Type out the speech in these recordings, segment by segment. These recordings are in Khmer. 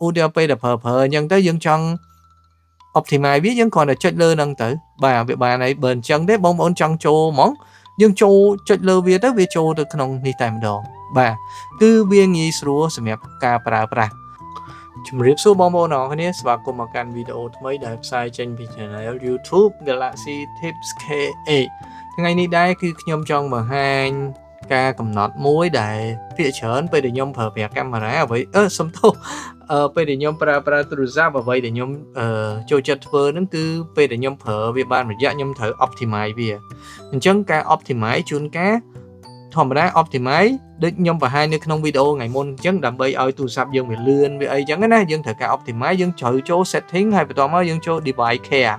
UDP ដែលប្រើអញ្ចឹងទៅយើងចង់ optimize វាយើងគ្រាន់តែចុចលើហ្នឹងទៅបាទវាបានហើយបើអញ្ចឹងទេបងប្អូនចង់ចូលហ្មងយើងចូលចុចលើវាទៅវាចូលទៅក្នុងនេះតែម្ដងបាទគឺវាងាយស្រួលសម្រាប់ការប្រើប្រាស់ជំរាបសួរបងប្អូនអរគ្នាស្វាគមន៍មកកាន់វីដេអូថ្មីដែលផ្សាយចេញពី Channel YouTube Galaxy Tips K8 ថ្ងៃនេះដែរគឺខ្ញុំចង់បង្ហាញការកំណត់មួយដែលភាគច្រើនពេលដែលខ្ញុំប្រើប្រាស់កាមេរ៉ាអ្វីសំទោសពេលដែលខ្ញុំប្រើទូរស័ព្ទអ្វីដែលខ្ញុំចូលចិត្តធ្វើហ្នឹងគឺពេលដែលខ្ញុំប្រើវាបានរយៈខ្ញុំត្រូវ optimize វាអញ្ចឹងការ optimize ជួនកាលធម្មតា optimize ដូចខ្ញុំបង្ហាញនៅក្នុងវីដេអូថ្ងៃមុនអញ្ចឹងដើម្បីឲ្យទូរស័ព្ទយើងវាលឿនវាអីអញ្ចឹងណាយើងត្រូវការ optimize យើងត្រូវចូល setting ហើយបន្ទាប់មកយើងចូល device care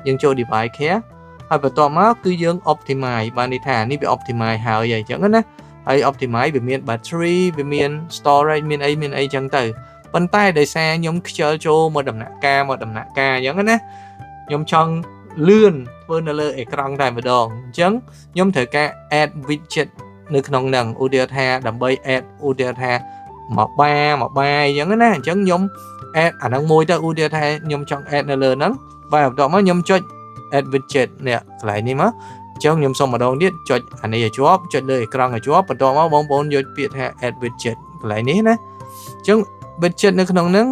ហើយបន្ទាប់មកគឺយើង optimize បានន័យថានេះវា optimize ហើយអញ្ចឹងណាហើយ optimize វាមាន battery វាមាន storage មានអីអញ្ចឹងទៅប៉ុន្តែដោយសារខ្ញុំខ្ជិលចូលមកដំណាក់កាលអញ្ចឹងណាខ្ញុំចង់លឿនធ្វើនៅលើអេក្រង់តែម្ដងអញ្ចឹងខ្ញុំត្រូវការ add widget នៅក្នុងហ្នឹងឧទាហរណ៍ថាដើម្បី add ឧទាហរណ៍ថាមកបាយអញ្ចឹងណាអញ្ចឹងខ្ញុំ add អាហ្នឹងមួយទៅឧទាហរណ៍ថាខ្ញុំចង់ add នៅលើហ្នឹងបាទបន្ទាប់មកខ្ញុំចុច add widget នេះកន្លែងនេះមកអញ្ចឹងខ្ញុំសុំម្ដងទៀតចុចអានេះឲ្យជាប់ចុចលើអេក្រង់ឲ្យជាប់បន្ទាប់មកបងប្អូនយកពាក្យថា add widget កន្លែងនេះណាអញ្ចឹង budget នៅក្នុងហ្នឹង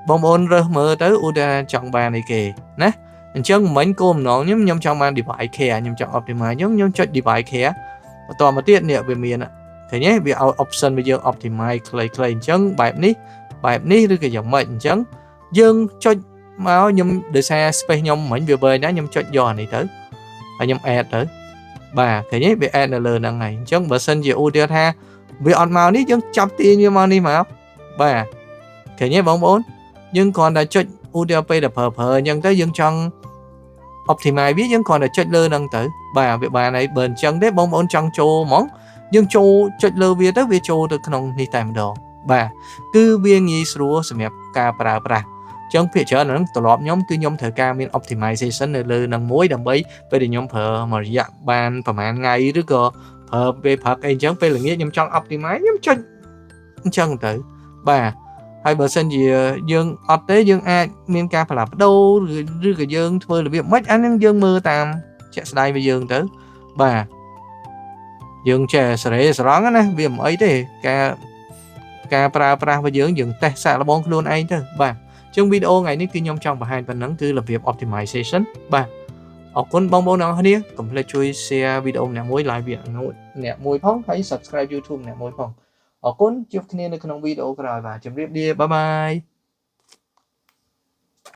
បងប្អូនរើសមើលទៅឧទាហរណ៍ចង់បានអីគេណាអញ្ចឹងមិញគោលបំណងខ្ញុំចង់បាន device care ខ្ញុំចង់ optimize ខ្ញុំចុច device care បន្តមកទៀតនេះវាមានឃើញទេវាឲ្យ option វាយើង optimize ខ្លីៗអញ្ចឹងបែបនេះឬក៏យ៉ាងម៉េចអញ្ចឹងយើងចុចមកខ្ញុំដោយសារ space ខ្ញុំមិញវាវែងណាខ្ញុំចុចយកអានេះទៅហើយខ្ញុំ add ទៅបាទឃើញទេវា add នៅលើហ្នឹងហើយអញ្ចឹងបើសិនជាឧទាហរណ៍ថាវាអត់មកនេះយើងចាប់ទាញវាមកនេះមកបាទឃើញទេបងប្អូនយើងគ្រាន់តែចុចឧទាហរណ៍ពេលដែលប្រើអញ្ចឹងទៅយើងចង់ optimize វាយើងគ្រាន់តែចុចលើហ្នឹងទៅបាទវាបានហើយបើអញ្ចឹងទេបងប្អូនចង់ចូលហ្មងយើងចូលចុចលើវាទៅវាចូលទៅក្នុងនេះតែម្ដងបាទគឺវាងាយស្រួលសម្រាប់ការប្រើប្រាស់អញ្ចឹងភាគច្រើនហ្នឹងត្រឡប់ខ្ញុំគឺខ្ញុំត្រូវការមាន optimization នៅលើហ្នឹងមួយដើម្បីពេលដែលខ្ញុំប្រើមួយរយៈបានប្រហែលថ្ងៃឬក៏ប្រើពេលព្រឹកអីអញ្ចឹងពេលល្ងាចខ្ញុំចង់ optimize ខ្ញុំចុចអញ្ចឹងទៅបាទហើយបើសិនជាយើងអត់ទេយើងអាចមានការផ្លាស់ប្ដូរឬក៏យើងធ្វើរបៀបម៉េចអាហ្នឹងយើងមើលតាមជាក់ស្ដែងរបស់យើងទៅបាទយើងចេះសេរីស្រង់ណាវាមិនអីទេការប្រើប្រាស់របស់យើងតេស្តសាកល្បងខ្លួនឯងទៅបាទអញ្ចឹងវីដេអូថ្ងៃនេះគឺខ្ញុំចង់បង្ហាញប៉ុណ្ណឹងគឺរបៀប optimization បាទអរគុណបងប្អូនទាំងអស់គ្នាកុំភ្លេចជួយ share វីដេអូម្នាក់មួយ like វាអ្នកមួយផងហើយ subscribe YouTube អ្នកមួយផងអរគុណជួបគ្នានៅក្នុងវីដេអូក្រោយបាទជម្រាបលាបាយបាយ